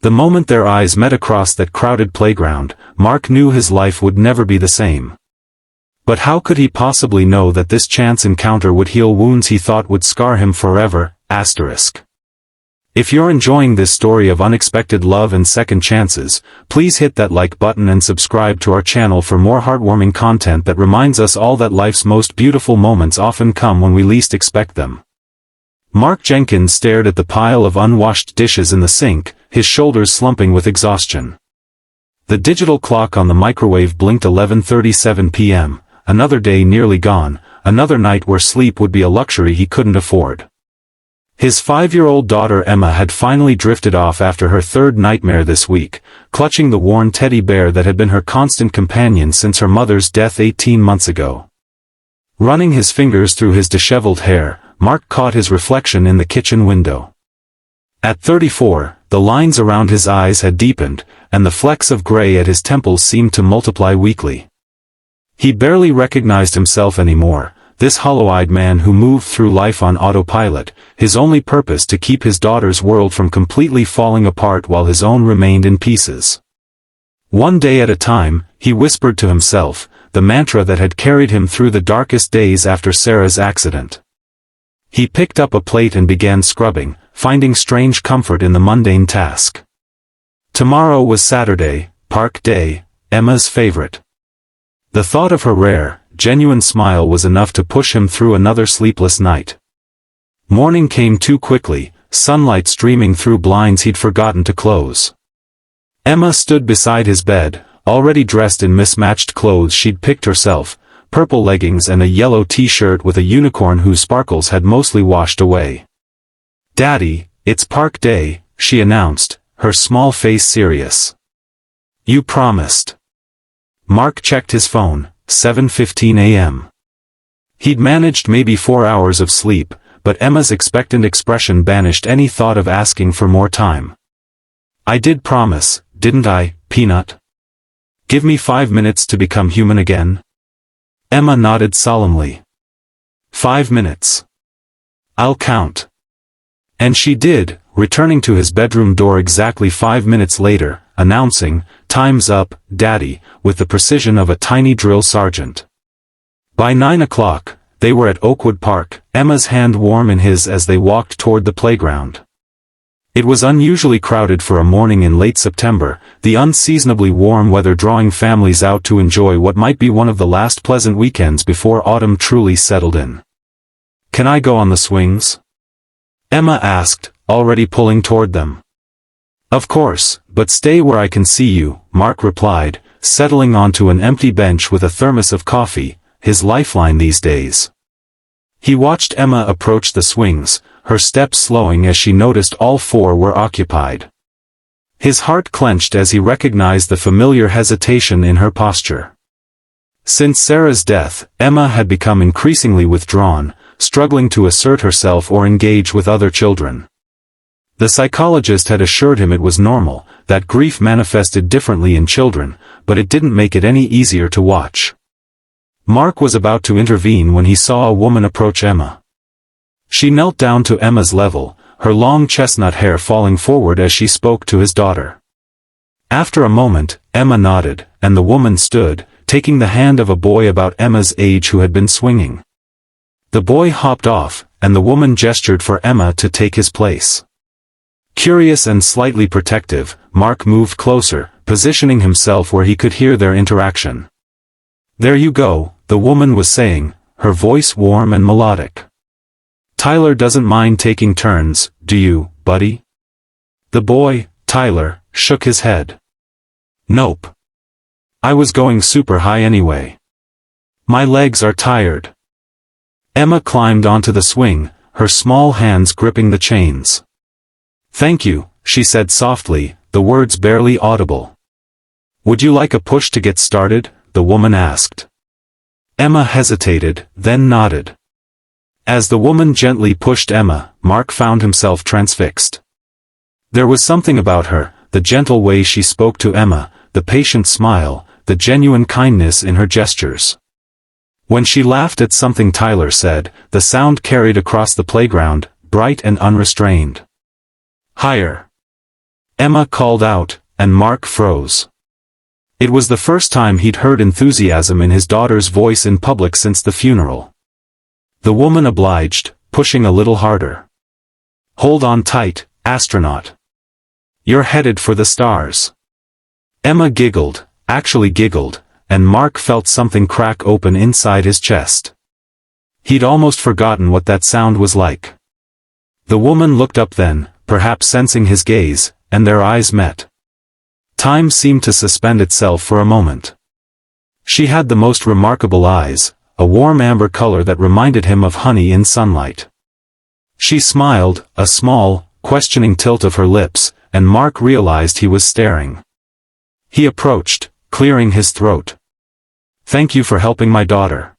The moment their eyes met across that crowded playground, Mark knew his life would never be the same. But how could he possibly know that this chance encounter would heal wounds he thought would scar him forever? If you're enjoying this story of unexpected love and second chances, please hit that like button and subscribe to our channel for more heartwarming content that reminds us all that life's most beautiful moments often come when we least expect them. Mark Jenkins stared at the pile of unwashed dishes in the sink, his shoulders slumping with exhaustion. The digital clock on the microwave blinked 11:37 p.m., another day nearly gone, another night where sleep would be a luxury he couldn't afford. His 5-year-old daughter Emma had finally drifted off after her third nightmare this week, clutching the worn teddy bear that had been her constant companion since her mother's death 18 months ago. Running his fingers through his disheveled hair, Mark caught his reflection in the kitchen window. At 34, the lines around his eyes had deepened, and the flecks of gray at his temples seemed to multiply weekly. He barely recognized himself anymore, this hollow-eyed man who moved through life on autopilot, his only purpose to keep his daughter's world from completely falling apart while his own remained in pieces. One day at a time, he whispered to himself, the mantra that had carried him through the darkest days after Sarah's accident. He picked up a plate and began scrubbing, finding strange comfort in the mundane task. Tomorrow was Saturday, Park Day, Emma's favorite. The thought of her rare, genuine smile was enough to push him through another sleepless night. Morning came too quickly, sunlight streaming through blinds he'd forgotten to close. Emma stood beside his bed, already dressed in mismatched clothes she'd picked herself, purple leggings and a yellow t-shirt with a unicorn whose sparkles had mostly washed away. "Daddy, it's Park Day," she announced, her small face serious. "You promised." Mark checked his phone. 7:15 a.m. He'd managed maybe 4 hours of sleep, but Emma's expectant expression banished any thought of asking for more time. "I did promise, didn't I, Peanut? Give me 5 minutes to become human again." Emma nodded solemnly. 5 minutes. I'll count." And she did, returning to his bedroom door exactly 5 minutes later, announcing, "Time's up, Daddy," with the precision of a tiny drill sergeant. By 9 o'clock, they were at Oakwood Park, Emma's hand warm in his as they walked toward the playground. It was unusually crowded for a morning in late September, the unseasonably warm weather drawing families out to enjoy what might be one of the last pleasant weekends before autumn truly settled in. "Can I go on the swings?" Emma asked, already pulling toward them. "Of course, but stay where I can see you," Mark replied, settling onto an empty bench with a thermos of coffee, his lifeline these days. He watched Emma approach the swings, her steps slowing as she noticed all 4 were occupied. His heart clenched as he recognized the familiar hesitation in her posture. Since Sarah's death, Emma had become increasingly withdrawn, struggling to assert herself or engage with other children. The psychologist had assured him it was normal, that grief manifested differently in children, but it didn't make it any easier to watch. Mark was about to intervene when he saw a woman approach Emma. She knelt down to Emma's level, her long chestnut hair falling forward as she spoke to his daughter. After a moment, Emma nodded, and the woman stood, taking the hand of a boy about Emma's age who had been swinging. The boy hopped off, and the woman gestured for Emma to take his place. Curious and slightly protective, Mark moved closer, positioning himself where he could hear their interaction. "There you go," the woman was saying, her voice warm and melodic. "Tyler doesn't mind taking turns, do you, buddy?" The boy, Tyler, shook his head. "Nope. I was going super high anyway. My legs are tired." Emma climbed onto the swing, her small hands gripping the chains. "Thank you," she said softly, the words barely audible. "Would you like a push to get started?" the woman asked. Emma hesitated, then nodded. As the woman gently pushed Emma, Mark found himself transfixed. There was something about her, the gentle way she spoke to Emma, the patient smile, the genuine kindness in her gestures. When she laughed at something Tyler said, the sound carried across the playground, bright and unrestrained. "Higher." Emma called out, and Mark froze. It was the first time he'd heard enthusiasm in his daughter's voice in public since the funeral. The woman obliged, pushing a little harder. "Hold on tight, astronaut. You're headed for the stars." Emma giggled, actually giggled, and Mark felt something crack open inside his chest. He'd almost forgotten what that sound was like. The woman looked up then, perhaps sensing his gaze, and their eyes met. Time seemed to suspend itself for a moment. She had the most remarkable eyes, a warm amber color that reminded him of honey in sunlight. She smiled, a small, questioning tilt of her lips, and Mark realized he was staring. He approached, clearing his throat. "Thank you for helping my daughter.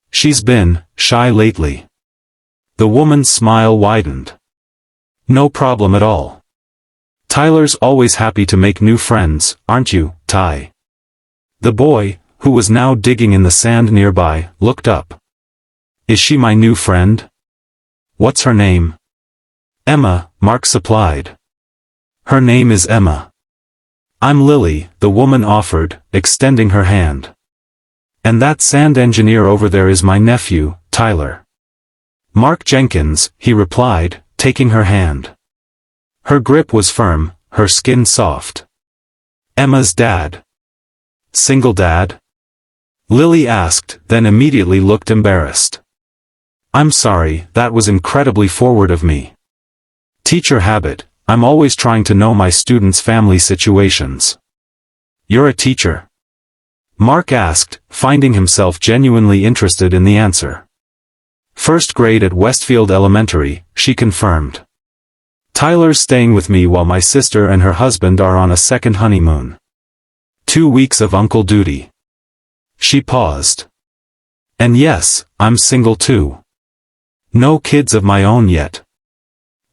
She's been shy lately." The woman's smile widened. "No problem at all. Tyler's always happy to make new friends, aren't you, Ty?" The boy, who was now digging in the sand nearby, looked up. "Is she my new friend? What's her name?" "Emma," Mark supplied. "Her name is Emma." "I'm Lily," the woman offered, extending her hand. "And that sand engineer over there is my nephew, Tyler." "Mark Jenkins," he replied, taking her hand. Her grip was firm, her skin soft. "Emma's dad." "Single dad?" Lily asked, then immediately looked embarrassed. "I'm sorry, that was incredibly forward of me. Teacher habit, I'm always trying to know my students' family situations." "You're a teacher?" Mark asked, finding himself genuinely interested in the answer. "First grade at Westfield Elementary," she confirmed. "Tyler's staying with me while my sister and her husband are on a second honeymoon. 2 weeks of uncle duty." She paused. "And yes, I'm single too. No kids of my own yet."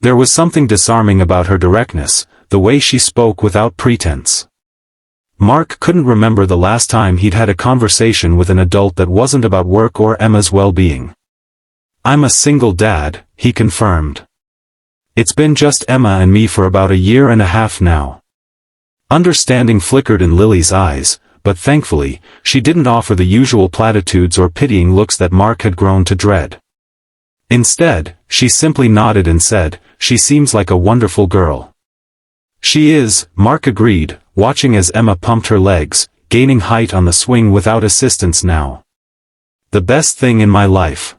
There was something disarming about her directness, the way she spoke without pretense. Mark couldn't remember the last time he'd had a conversation with an adult that wasn't about work or Emma's well-being. "I'm a single dad," he confirmed. "It's been just Emma and me for about 1.5 years now." Understanding flickered in Lily's eyes, but thankfully, she didn't offer the usual platitudes or pitying looks that Mark had grown to dread. Instead, she simply nodded and said, "She seems like a wonderful girl." "She is," Mark agreed, watching as Emma pumped her legs, gaining height on the swing without assistance now. "The best thing in my life."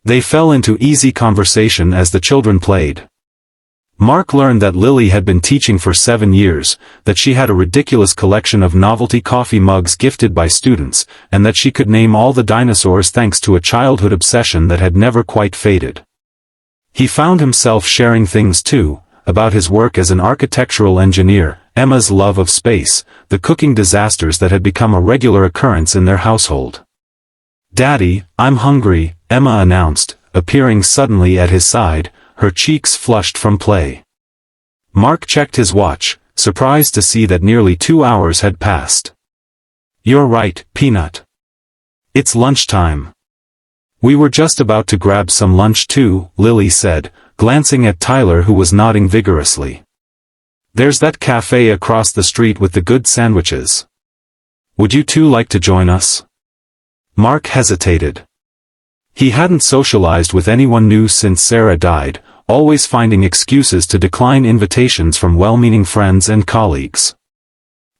They fell into easy conversation as the children played. Mark learned that Lily had been teaching for 7 years, that she had a ridiculous collection of novelty coffee mugs gifted by students, and that she could name all the dinosaurs thanks to a childhood obsession that had never quite faded. He found himself sharing things too, about his work as an architectural engineer, Emma's love of space, the cooking disasters that had become a regular occurrence in their household. "Daddy, I'm hungry," Emma announced, appearing suddenly at his side, her cheeks flushed from play. Mark checked his watch, surprised to see that nearly 2 hours had passed. "You're right, Peanut. It's lunchtime." "We were just about to grab some lunch too," Lily said, glancing at Tyler who was nodding vigorously. "There's that cafe across the street with the good sandwiches. Would you two like to join us?" Mark hesitated. He hadn't socialized with anyone new since Sarah died, always finding excuses to decline invitations from well-meaning friends and colleagues.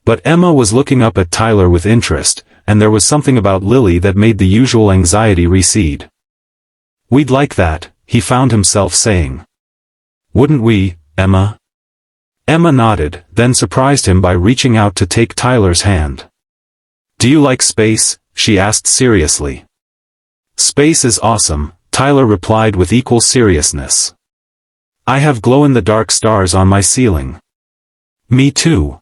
But Emma was looking up at Tyler with interest, and there was something about Lily that made the usual anxiety recede. "We'd like that," he found himself saying. "Wouldn't we, Emma?" Emma nodded, then surprised him by reaching out to take Tyler's hand. "Do you like space?" she asked seriously. "Space is awesome," Tyler replied with equal seriousness. "I have glow-in-the-dark stars on my ceiling." "Me too,"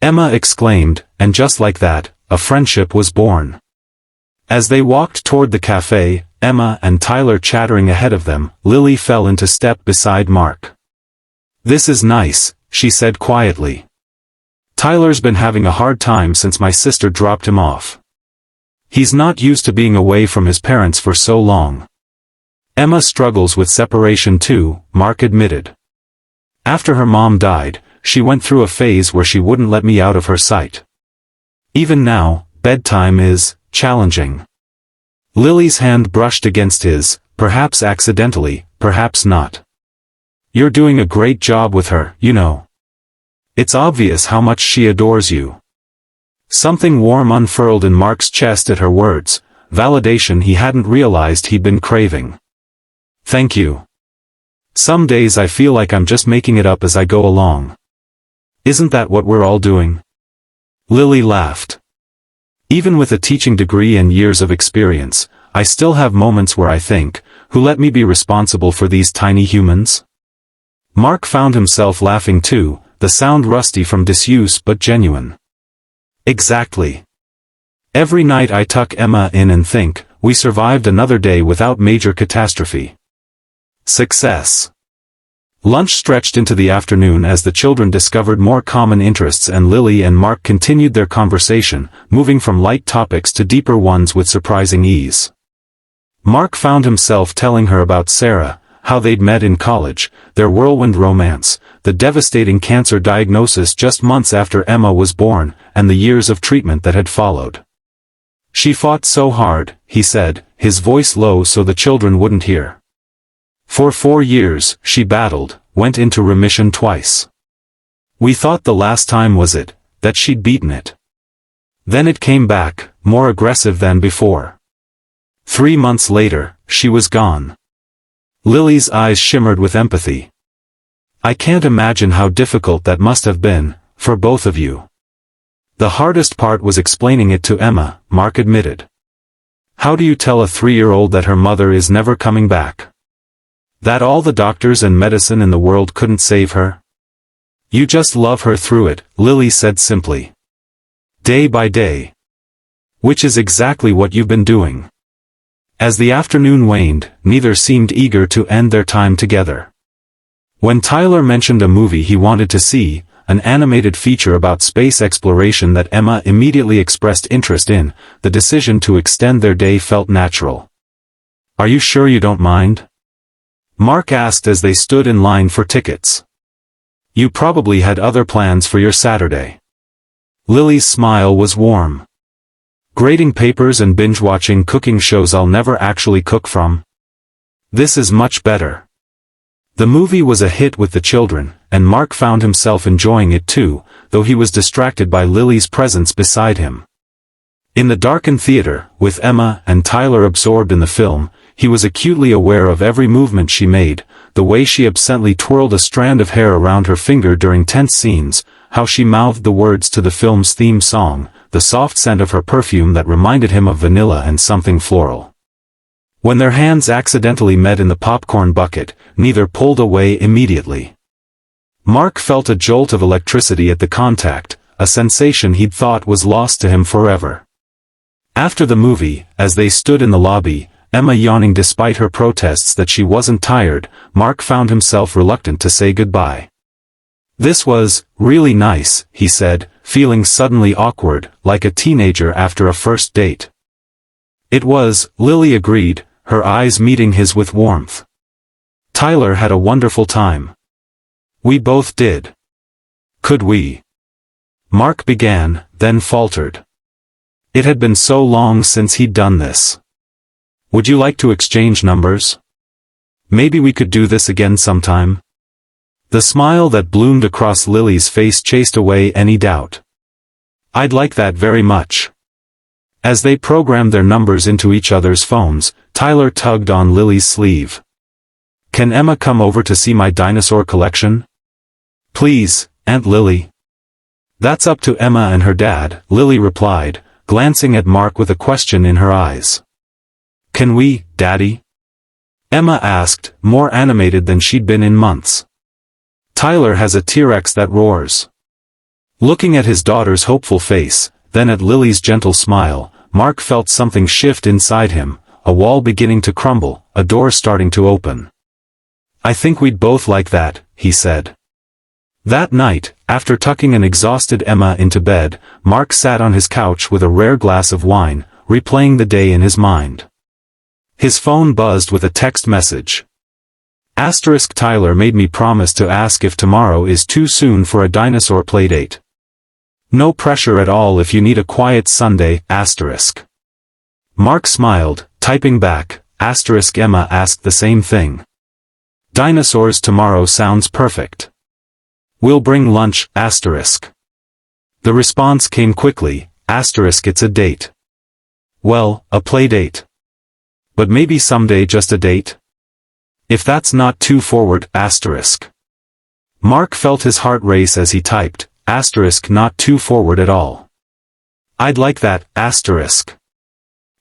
Emma exclaimed, and just like that, a friendship was born. As they walked toward the cafe, Emma and Tyler chattering ahead of them, Lily fell into step beside Mark. "This is nice," she said quietly. "Tyler's been having a hard time since my sister dropped him off. He's not used to being away from his parents for so long." "Emma struggles with separation too," Mark admitted. After her mom died, she went through a phase where she wouldn't let me out of her sight. Even now, bedtime is challenging. Lily's hand brushed against his, perhaps accidentally, perhaps not. You're doing a great job with her, you know. It's obvious how much she adores you. Something warm unfurled in Mark's chest at her words, validation he hadn't realized he'd been craving. Thank you. Some days I feel like I'm just making it up as I go along. Isn't that what we're all doing? Lily laughed. Even with a teaching degree and years of experience, I still have moments where I think, who let me be responsible for these tiny humans? Mark found himself laughing too, the sound rusty from disuse but genuine. Exactly. Every night I tuck Emma in and think, we survived another day without major catastrophe. Success. Lunch stretched into the afternoon as the children discovered more common interests and Lily and Mark continued their conversation, moving from light topics to deeper ones with surprising ease. Mark found himself telling her about Sarah, how they'd met in college, their whirlwind romance, the devastating cancer diagnosis just months after Emma was born, and the years of treatment that had followed. She fought so hard, he said, his voice low so the children wouldn't hear. For 4 years, she battled, went into remission twice. We thought the last time was it, that she'd beaten it. Then it came back, more aggressive than before. 3 months later, she was gone. Lily's eyes shimmered with empathy. I can't imagine how difficult that must have been, for both of you. The hardest part was explaining it to Emma, Mark admitted. How do you tell a 3-year-old that her mother is never coming back? That all the doctors and medicine in the world couldn't save her? You just love her through it, Lily said simply. Day by day. Which is exactly what you've been doing. As the afternoon waned, neither seemed eager to end their time together. When Tyler mentioned a movie he wanted to see, an animated feature about space exploration that Emma immediately expressed interest in, the decision to extend their day felt natural. Are you sure you don't mind? Mark asked as they stood in line for tickets. You probably had other plans for your Saturday. Lily's smile was warm. Grading papers and binge-watching cooking shows I'll never actually cook from. This is much better. The movie was a hit with the children, and Mark found himself enjoying it too, though he was distracted by Lily's presence beside him. In the darkened theater, with Emma and Tyler absorbed in the film, he was acutely aware of every movement she made, the way she absently twirled a strand of hair around her finger during tense scenes, how she mouthed the words to the film's theme song, the soft scent of her perfume that reminded him of vanilla and something floral. When their hands accidentally met in the popcorn bucket, neither pulled away immediately. Mark felt a jolt of electricity at the contact, a sensation he'd thought was lost to him forever. After the movie, as they stood in the lobby, Emma yawning despite her protests that she wasn't tired, Mark found himself reluctant to say goodbye. This was really nice, he said, feeling suddenly awkward, like a teenager after a first date. It was, Lily agreed, her eyes meeting his with warmth. Tyler had a wonderful time. We both did. Could we? Mark began, then faltered. It had been so long since he'd done this. Would you like to exchange numbers? Maybe we could do this again sometime. The smile that bloomed across Lily's face chased away any doubt. I'd like that very much. As they programmed their numbers into each other's phones, Tyler tugged on Lily's sleeve. Can Emma come over to see my dinosaur collection? Please, Aunt Lily. That's up to Emma and her dad, Lily replied, glancing at Mark with a question in her eyes. Can we, Daddy? Emma asked, more animated than she'd been in months. Tyler has a T-Rex that roars. Looking at his daughter's hopeful face, then at Lily's gentle smile, Mark felt something shift inside him, a wall beginning to crumble, a door starting to open. I think we'd both like that, he said. That night, after tucking an exhausted Emma into bed, Mark sat on his couch with a rare glass of wine, replaying the day in his mind. His phone buzzed with a text message. Tyler made me promise to ask if tomorrow is too soon for a dinosaur playdate. No pressure at all if you need a quiet Sunday, Mark smiled, typing back, Emma asked the same thing. Dinosaurs tomorrow sounds perfect. We'll bring lunch, The response came quickly, it's a date. Well, a playdate. But maybe someday just a date? If that's not too forward, Mark felt his heart race as he typed, not too forward at all. I'd like that,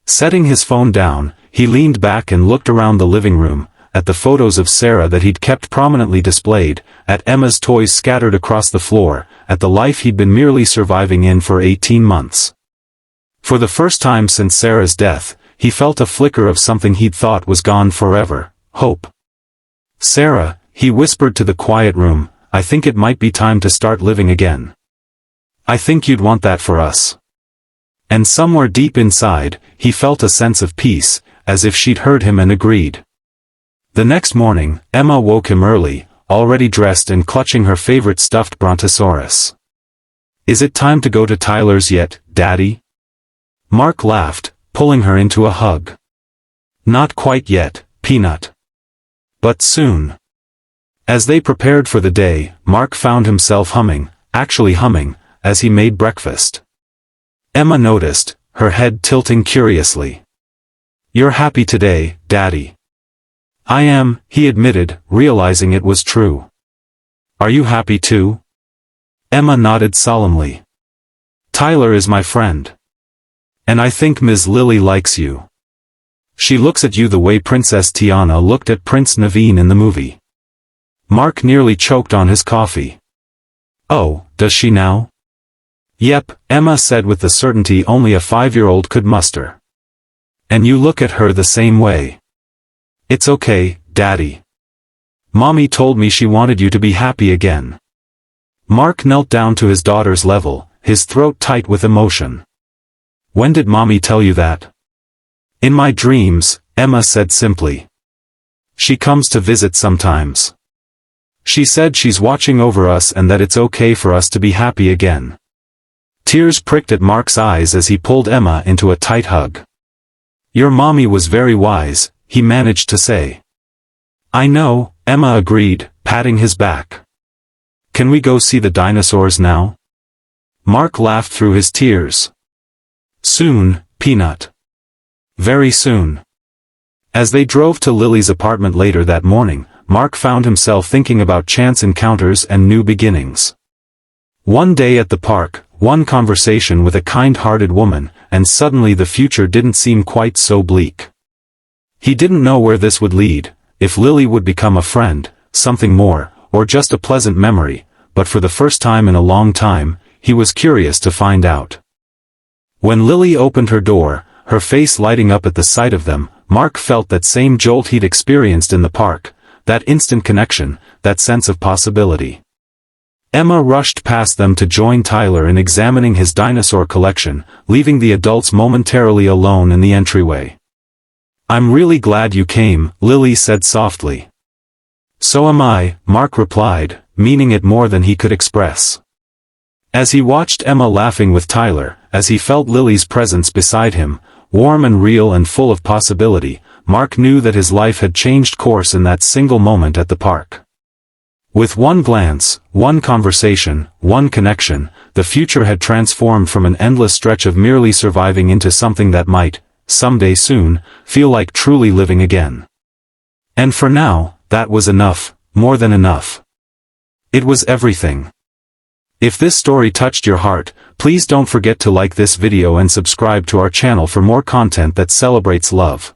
Setting his phone down, he leaned back and looked around the living room, at the photos of Sarah that he'd kept prominently displayed, at Emma's toys scattered across the floor, at the life he'd been merely surviving in for 18 months. For the first time since Sarah's death, he felt a flicker of something he'd thought was gone forever, hope. Sarah, he whispered to the quiet room, I think it might be time to start living again. I think you'd want that for us. And somewhere deep inside, he felt a sense of peace, as if she'd heard him and agreed. The next morning, Emma woke him early, already dressed and clutching her favorite stuffed brontosaurus. Is it time to go to Tyler's yet, Daddy? Mark laughed, pulling her into a hug. Not quite yet, Peanut. But soon. As they prepared for the day, Mark found himself humming, as he made breakfast. Emma noticed, her head tilting curiously. You're happy today, Daddy. I am, he admitted, realizing it was true. Are you happy too? Emma nodded solemnly. Tyler is my friend. And I think Ms. Lily likes you. She looks at you the way Princess Tiana looked at Prince Naveen in the movie. Mark nearly choked on his coffee. Oh, does she now? Yep, Emma said with the certainty only a 5-year-old could muster. And you look at her the same way. It's okay, Daddy. Mommy told me she wanted you to be happy again. Mark knelt down to his daughter's level, his throat tight with emotion. When did Mommy tell you that? In my dreams, Emma said simply. She comes to visit sometimes. She said she's watching over us and that it's okay for us to be happy again. Tears pricked at Mark's eyes as he pulled Emma into a tight hug. Your mommy was very wise, he managed to say. I know, Emma agreed, patting his back. Can we go see the dinosaurs now? Mark laughed through his tears. Soon, Peanut. Very soon. As they drove to Lily's apartment later that morning, Mark found himself thinking about chance encounters and new beginnings. One day at the park, one conversation with a kind-hearted woman, and suddenly the future didn't seem quite so bleak. He didn't know where this would lead, if Lily would become a friend, something more, or just a pleasant memory, but for the first time in a long time, he was curious to find out. When Lily opened her door, her face lighting up at the sight of them, Mark felt that same jolt he'd experienced in the park, that instant connection, that sense of possibility. Emma rushed past them to join Tyler in examining his dinosaur collection, leaving the adults momentarily alone in the entryway. I'm really glad you came, Lily said softly. So am I, Mark replied, meaning it more than he could express. As he watched Emma laughing with Tyler, as he felt Lily's presence beside him, warm and real and full of possibility, Mark knew that his life had changed course in that single moment at the park. With one glance, one conversation, one connection, the future had transformed from an endless stretch of merely surviving into something that might, someday soon, feel like truly living again. And for now, that was enough, more than enough. It was everything. If this story touched your heart, please don't forget to like this video and subscribe to our channel for more content that celebrates love.